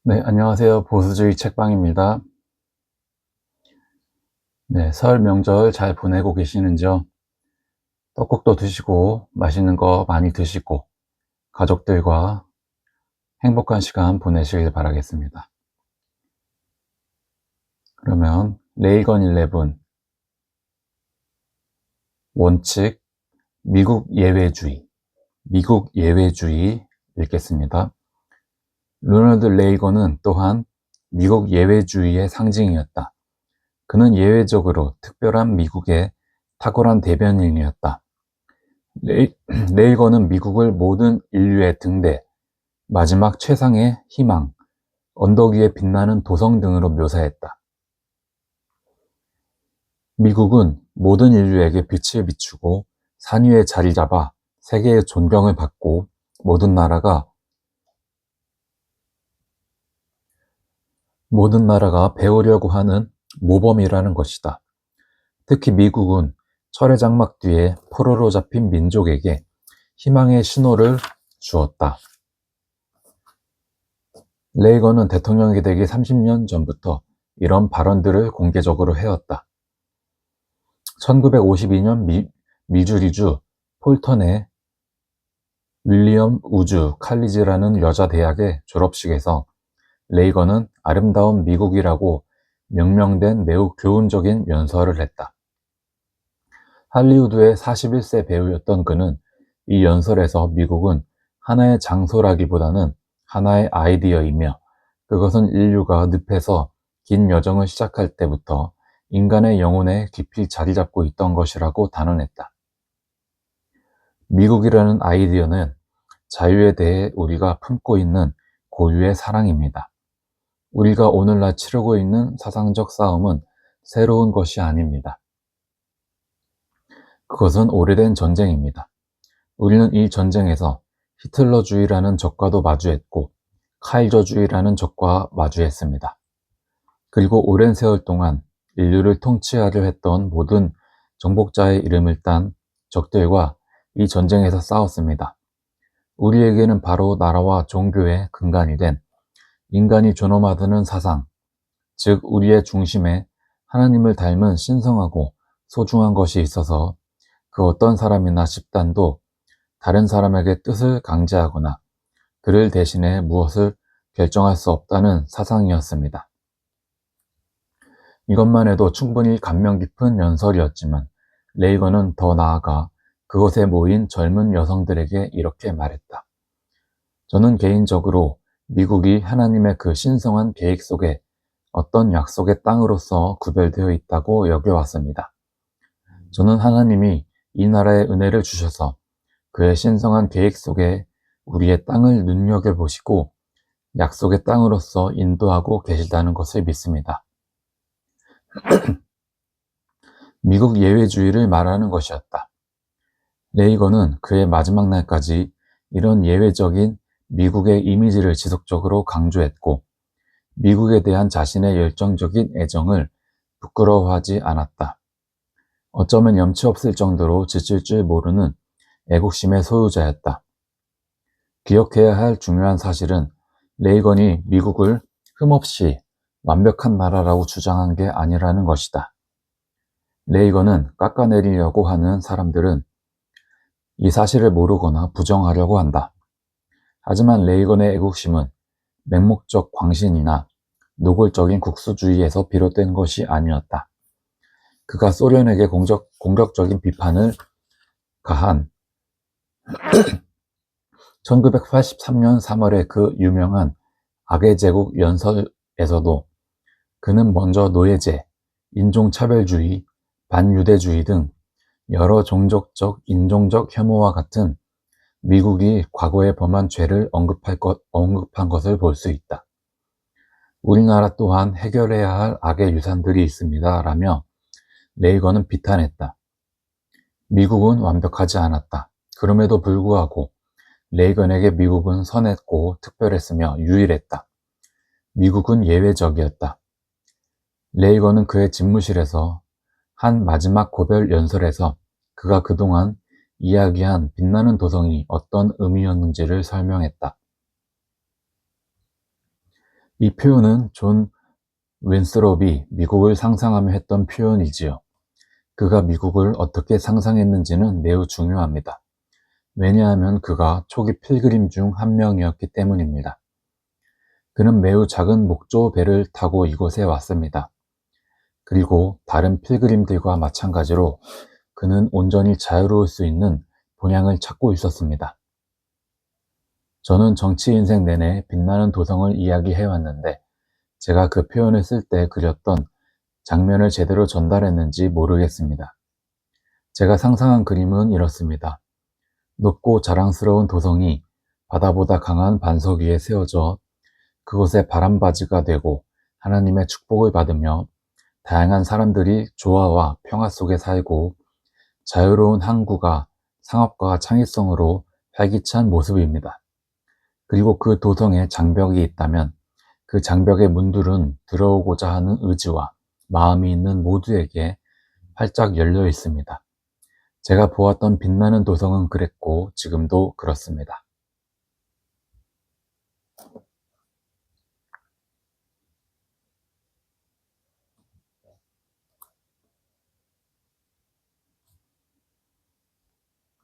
네, 안녕하세요. 보수주의 책방입니다. 네, 설 명절 잘 보내고 계시는지요? 떡국도 드시고 맛있는 거 많이 드시고 가족들과 행복한 시간 보내시길 바라겠습니다. 그러면 레이건 11 원칙 미국 예외주의 읽겠습니다. 로널드 레이건은 또한 미국 예외주의의 상징이었다. 그는 예외적으로 특별한 미국의 탁월한 대변인이었다. 레이건은 미국을 모든 인류의 등대, 마지막 최상의 희망, 언덕 위에 빛나는 도성 등으로 묘사했다. 미국은 모든 인류에게 빛을 비추고 산 위에 자리 잡아 세계의 존경을 받고 모든 나라가 배우려고 하는 모범이라는 것이다. 특히 미국은 철의 장막 뒤에 포로로 잡힌 민족에게 희망의 신호를 주었다. 레이건은 대통령이 되기 30년 전부터 이런 발언들을 공개적으로 해왔다. 1952년 미주리주 폴턴의 윌리엄 우즈 칼리지라는 여자 대학의 졸업식에서 레이건은 아름다운 미국이라고 명명된 매우 교훈적인 연설을 했다. 할리우드의 41세 배우였던 그는 이 연설에서 미국은 하나의 장소라기보다는 하나의 아이디어이며 그것은 인류가 늪에서 긴 여정을 시작할 때부터 인간의 영혼에 깊이 자리 잡고 있던 것이라고 단언했다. 미국이라는 아이디어는 자유에 대해 우리가 품고 있는 고유의 사랑입니다. 우리가 오늘날 치르고 있는 사상적 싸움은 새로운 것이 아닙니다. 그것은 오래된 전쟁입니다. 우리는 이 전쟁에서 히틀러주의라는 적과도 마주했고 카이저주의라는 적과 마주했습니다. 그리고 오랜 세월 동안 인류를 통치하려 했던 모든 정복자의 이름을 딴 적들과 이 전쟁에서 싸웠습니다. 우리에게는 바로 나라와 종교의 근간이 된 인간이 존엄하다는 사상, 즉 우리의 중심에 하나님을 닮은 신성하고 소중한 것이 있어서 그 어떤 사람이나 집단도 다른 사람에게 뜻을 강제하거나 그를 대신해 무엇을 결정할 수 없다는 사상이었습니다. 이것만 해도 충분히 감명 깊은 연설이었지만 레이건은 더 나아가 그곳에 모인 젊은 여성들에게 이렇게 말했다. 저는 개인적으로 미국이 하나님의 그 신성한 계획 속에 어떤 약속의 땅으로서 구별되어 있다고 여겨왔습니다. 저는 하나님이 이 나라에 은혜를 주셔서 그의 신성한 계획 속에 우리의 땅을 눈여겨보시고 약속의 땅으로서 인도하고 계시다는 것을 믿습니다. 미국 예외주의를 말하는 것이었다. 레이건은 그의 마지막 날까지 이런 예외적인 미국의 이미지를 지속적으로 강조했고 미국에 대한 자신의 열정적인 애정을 부끄러워하지 않았다. 어쩌면 염치 없을 정도로 지칠 줄 모르는 애국심의 소유자였다. 기억해야 할 중요한 사실은 레이건이 미국을 흠없이 완벽한 나라라고 주장한 게 아니라는 것이다. 레이건은 깎아내리려고 하는 사람들은 이 사실을 모르거나 부정하려고 한다. 하지만 레이건의 애국심은 맹목적 광신이나 노골적인 국수주의에서 비롯된 것이 아니었다. 그가 소련에게 공격적인 비판을 가한 1983년 3월의 그 유명한 악의 제국 연설에서도 그는 먼저 노예제, 인종차별주의, 반유대주의 등 여러 종족적, 인종적 혐오와 같은 미국이 과거에 범한 죄를 언급한 것을 볼 수 있다. 우리나라 또한 해결해야 할 악의 유산들이 있습니다. 라며 레이건은 비탄했다. 미국은 완벽하지 않았다. 그럼에도 불구하고 레이건에게 미국은 선했고 특별했으며 유일했다. 미국은 예외적이었다. 레이건은 그의 집무실에서 한 마지막 고별 연설에서 그가 그동안 이야기한 빛나는 도성이 어떤 의미였는지를 설명했다. 이 표현은 존 윈스롭이 미국을 상상하며 했던 표현이지요. 그가 미국을 어떻게 상상했는지는 매우 중요합니다. 왜냐하면 그가 초기 필그림 중 한 명이었기 때문입니다. 그는 매우 작은 목조 배를 타고 이곳에 왔습니다. 그리고 다른 필그림들과 마찬가지로 그는 온전히 자유로울 수 있는 본향을 찾고 있었습니다. 저는 정치 인생 내내 빛나는 도성을 이야기해왔는데 제가 그 표현을 쓸 때 그렸던 장면을 제대로 전달했는지 모르겠습니다. 제가 상상한 그림은 이렇습니다. 높고 자랑스러운 도성이 바다보다 강한 반석 위에 세워져 그곳에 바람바지가 되고 하나님의 축복을 받으며 다양한 사람들이 조화와 평화 속에 살고 자유로운 항구가 상업과 창의성으로 활기찬 모습입니다. 그리고 그 도성에 장벽이 있다면 그 장벽의 문들은 들어오고자 하는 의지와 마음이 있는 모두에게 활짝 열려 있습니다. 제가 보았던 빛나는 도성은 그랬고 지금도 그렇습니다.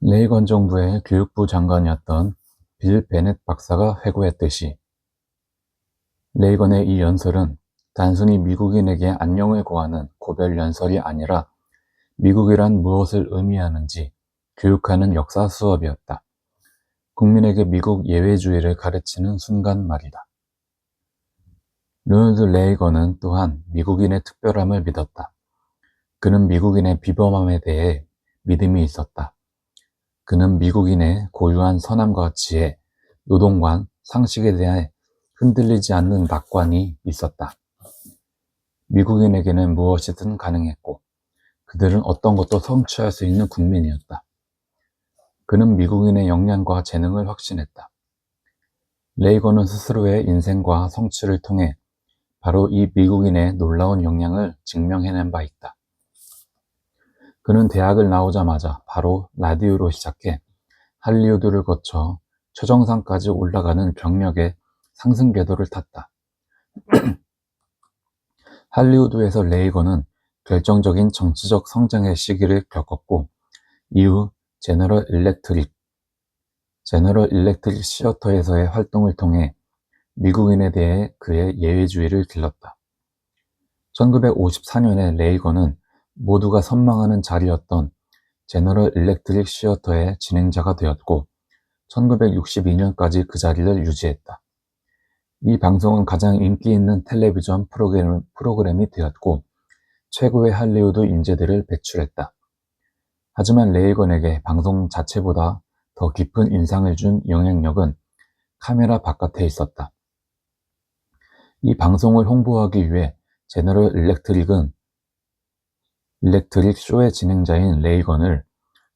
레이건 정부의 교육부 장관이었던 빌 베넷 박사가 회고했듯이 레이건의 이 연설은 단순히 미국인에게 안녕을 구하는 고별 연설이 아니라 미국이란 무엇을 의미하는지 교육하는 역사 수업이었다. 국민에게 미국 예외주의를 가르치는 순간 말이다. 로널드 레이건은 또한 미국인의 특별함을 믿었다. 그는 미국인의 비범함에 대해 믿음이 있었다. 그는 미국인의 고유한 선함과 지혜, 노동관, 상식에 대해 흔들리지 않는 낙관이 있었다. 미국인에게는 무엇이든 가능했고 그들은 어떤 것도 성취할 수 있는 국민이었다. 그는 미국인의 역량과 재능을 확신했다. 레이건은 스스로의 인생과 성취를 통해 바로 이 미국인의 놀라운 역량을 증명해낸 바 있다. 그는 대학을 나오자마자 바로 라디오로 시작해 할리우드를 거쳐 최정상까지 올라가는 경력의 상승 궤도를 탔다. 할리우드에서 레이건은 결정적인 정치적 성장의 시기를 겪었고 이후 제너럴 일렉트릭 시어터에서의 활동을 통해 미국인에 대해 그의 예외주의를 길렀다. 1954년에 레이건은 모두가 선망하는 자리였던 제너럴 일렉트릭 시어터의 진행자가 되었고 1962년까지 그 자리를 유지했다. 이 방송은 가장 인기 있는 텔레비전 프로그램이 되었고 최고의 할리우드 인재들을 배출했다. 하지만 레이건에게 방송 자체보다 더 깊은 인상을 준 영향력은 카메라 바깥에 있었다. 이 방송을 홍보하기 위해 제너럴 일렉트릭 쇼의 진행자인 레이건을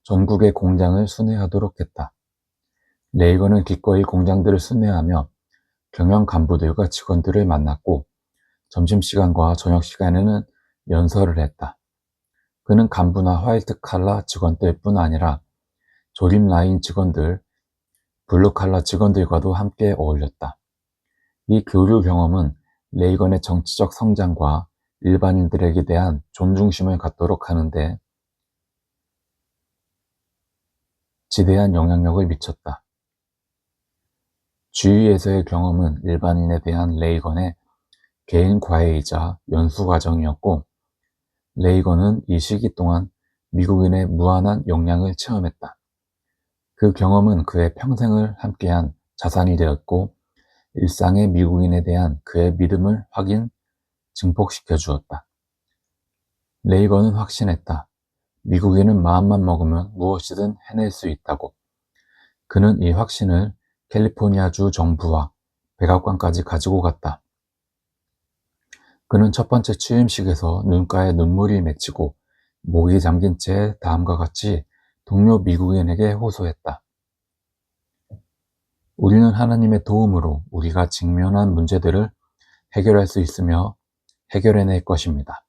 전국의 공장을 순회하도록 했다. 레이건은 기꺼이 공장들을 순회하며 경영 간부들과 직원들을 만났고 점심시간과 저녁시간에는 연설을 했다. 그는 간부나 화이트 칼라 직원들뿐 아니라 조립 라인 직원들, 블루 칼라 직원들과도 함께 어울렸다. 이 교류 경험은 레이건의 정치적 성장과 일반인들에게 대한 존중심을 갖도록 하는데 지대한 영향력을 미쳤다. 주위에서의 경험은 일반인에 대한 레이건의 개인 과외이자 연수 과정이었고 레이건은 이 시기 동안 미국인의 무한한 역량을 체험했다. 그 경험은 그의 평생을 함께한 자산이 되었고 일상의 미국인에 대한 그의 믿음을 증폭시켜 주었다. 레이건은 확신했다. 미국인은 마음만 먹으면 무엇이든 해낼 수 있다고. 그는 이 확신을 캘리포니아주 정부와 백악관까지 가지고 갔다. 그는 첫 번째 취임식에서 눈가에 눈물이 맺히고 목이 잠긴 채 다음과 같이 동료 미국인에게 호소했다. 우리는 하나님의 도움으로 우리가 직면한 문제들을 해결할 수 있으며 해결해낼 것입니다.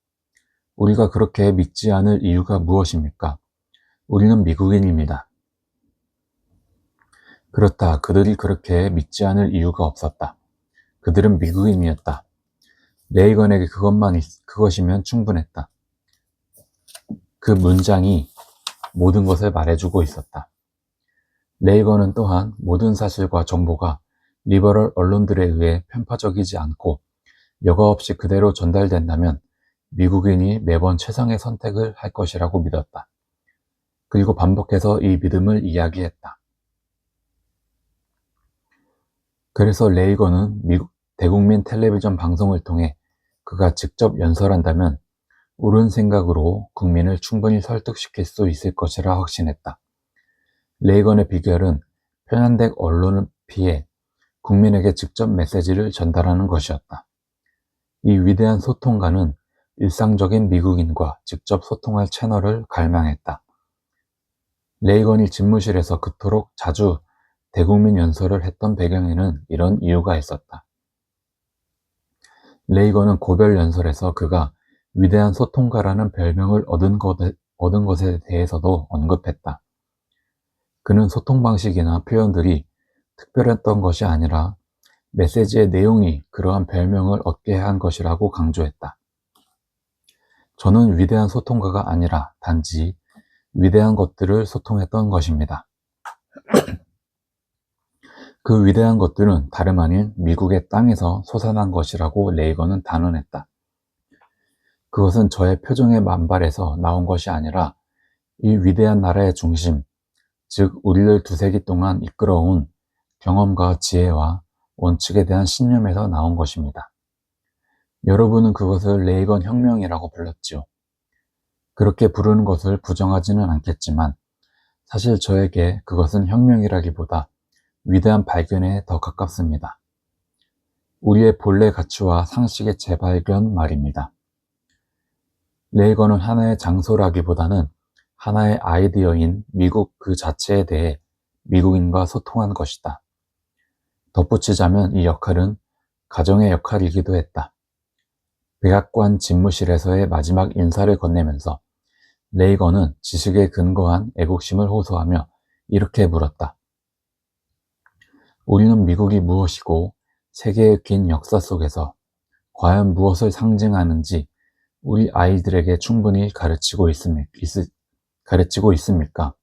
우리가 그렇게 믿지 않을 이유가 무엇입니까? 우리는 미국인입니다. 그렇다. 그들이 그렇게 믿지 않을 이유가 없었다. 그들은 미국인이었다. 레이건에게 그것이면 충분했다. 그 문장이 모든 것을 말해주고 있었다. 레이건은 또한 모든 사실과 정보가 리버럴 언론들에 의해 편파적이지 않고 여과 없이 그대로 전달된다면 미국인이 매번 최상의 선택을 할 것이라고 믿었다. 그리고 반복해서 이 믿음을 이야기했다. 그래서 레이건은 미국 대국민 텔레비전 방송을 통해 그가 직접 연설한다면 옳은 생각으로 국민을 충분히 설득시킬 수 있을 것이라 확신했다. 레이건의 비결은 편향된 언론을 피해 국민에게 직접 메시지를 전달하는 것이었다. 이 위대한 소통가는 일상적인 미국인과 직접 소통할 채널을 갈망했다. 레이건이 집무실에서 그토록 자주 대국민 연설을 했던 배경에는 이런 이유가 있었다. 레이건은 고별 연설에서 그가 위대한 소통가라는 별명을 얻은 것에 대해서도 언급했다. 그는 소통 방식이나 표현들이 특별했던 것이 아니라 메시지의 내용이 그러한 별명을 얻게 한 것이라고 강조했다. 저는 위대한 소통가가 아니라 단지 위대한 것들을 소통했던 것입니다. 그 위대한 것들은 다름 아닌 미국의 땅에서 솟아난 것이라고 레이건은 단언했다. 그것은 저의 표정의 만발에서 나온 것이 아니라 이 위대한 나라의 중심, 즉 우리를 두세기 동안 이끌어온 경험과 지혜와 원칙에 대한 신념에서 나온 것입니다. 여러분은 그것을 레이건 혁명이라고 불렀지요. 그렇게 부르는 것을 부정하지는 않겠지만 사실 저에게 그것은 혁명이라기보다 위대한 발견에 더 가깝습니다. 우리의 본래 가치와 상식의 재발견 말입니다. 레이건은 하나의 장소라기보다는 하나의 아이디어인 미국 그 자체에 대해 미국인과 소통한 것이다. 덧붙이자면 이 역할은 가정의 역할이기도 했다. 백악관 집무실에서의 마지막 인사를 건네면서 레이건은 지식에 근거한 애국심을 호소하며 이렇게 물었다. 우리는 미국이 무엇이고 세계의 긴 역사 속에서 과연 무엇을 상징하는지 우리 아이들에게 충분히 가르치고 있습니까?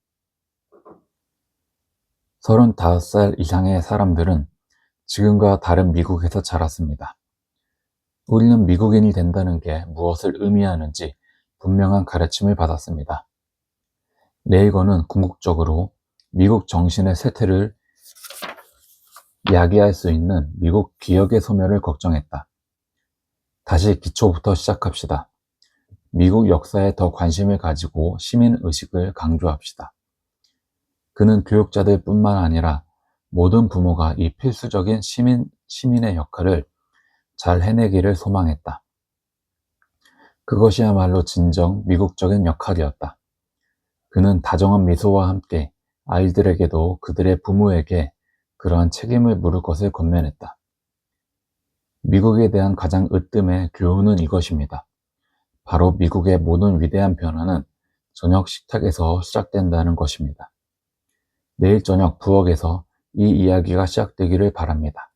35살 이상의 사람들은 지금과 다른 미국에서 자랐습니다. 우리는 미국인이 된다는 게 무엇을 의미하는지 분명한 가르침을 받았습니다. 레이건은 궁극적으로 미국 정신의 쇠퇴를 야기할 수 있는 미국 기억의 소멸을 걱정했다. 다시 기초부터 시작합시다. 미국 역사에 더 관심을 가지고 시민의식을 강조합시다. 그는 교육자들 뿐만 아니라 모든 부모가 이 필수적인 시민의 역할을 잘 해내기를 소망했다. 그것이야말로 진정 미국적인 역할이었다. 그는 다정한 미소와 함께 아이들에게도 그들의 부모에게 그러한 책임을 물을 것을 권면했다. 미국에 대한 가장 으뜸의 교훈은 이것입니다. 바로 미국의 모든 위대한 변화는 저녁 식탁에서 시작된다는 것입니다. 내일 저녁 부엌에서 이 이야기가 시작되기를 바랍니다.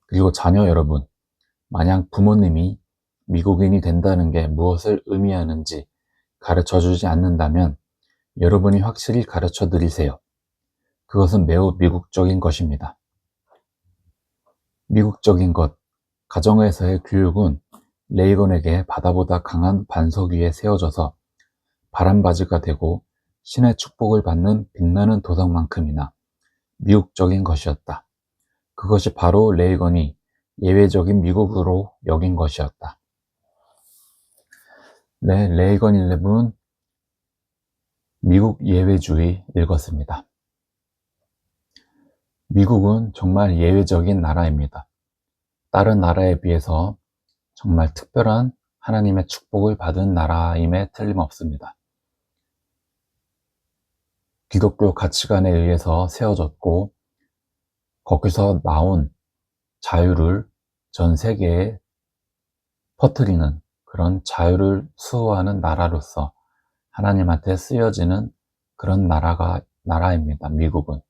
그리고 자녀 여러분, 만약 부모님이 미국인이 된다는 게 무엇을 의미하는지 가르쳐 주지 않는다면 여러분이 확실히 가르쳐 드리세요. 그것은 매우 미국적인 것입니다. 미국적인 것, 가정에서의 교육은 레이건에게 바다보다 강한 반석 위에 세워져서 바람바지가 되고 신의 축복을 받는 빛나는 도성만큼이나 미국적인 것이었다. 그것이 바로 레이건이 예외적인 미국으로 여긴 것이었다. 네, 레이건 11 미국 예외주의 읽었습니다. 미국은 정말 예외적인 나라입니다. 다른 나라에 비해서 정말 특별한 하나님의 축복을 받은 나라임에 틀림없습니다. 기독교 가치관에 의해서 세워졌고 거기서 나온 자유를 전 세계에 퍼뜨리는 그런 자유를 수호하는 나라로서 하나님한테 쓰여지는 그런 나라입니다. 미국은.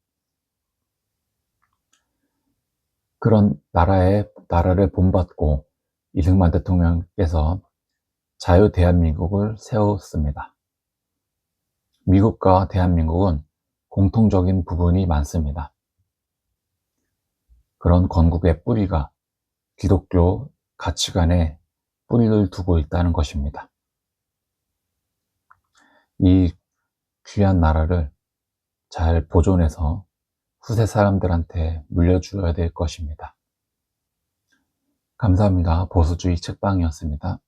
그런 나라에 나라를 본받고 이승만 대통령께서 자유 대한민국을 세웠습니다. 미국과 대한민국은 공통적인 부분이 많습니다. 그런 건국의 뿌리가 기독교 가치관에 뿌리를 두고 있다는 것입니다. 이 귀한 나라를 잘 보존해서 후세 사람들한테 물려줘야 될 것입니다. 감사합니다. 보수주의 책방이었습니다.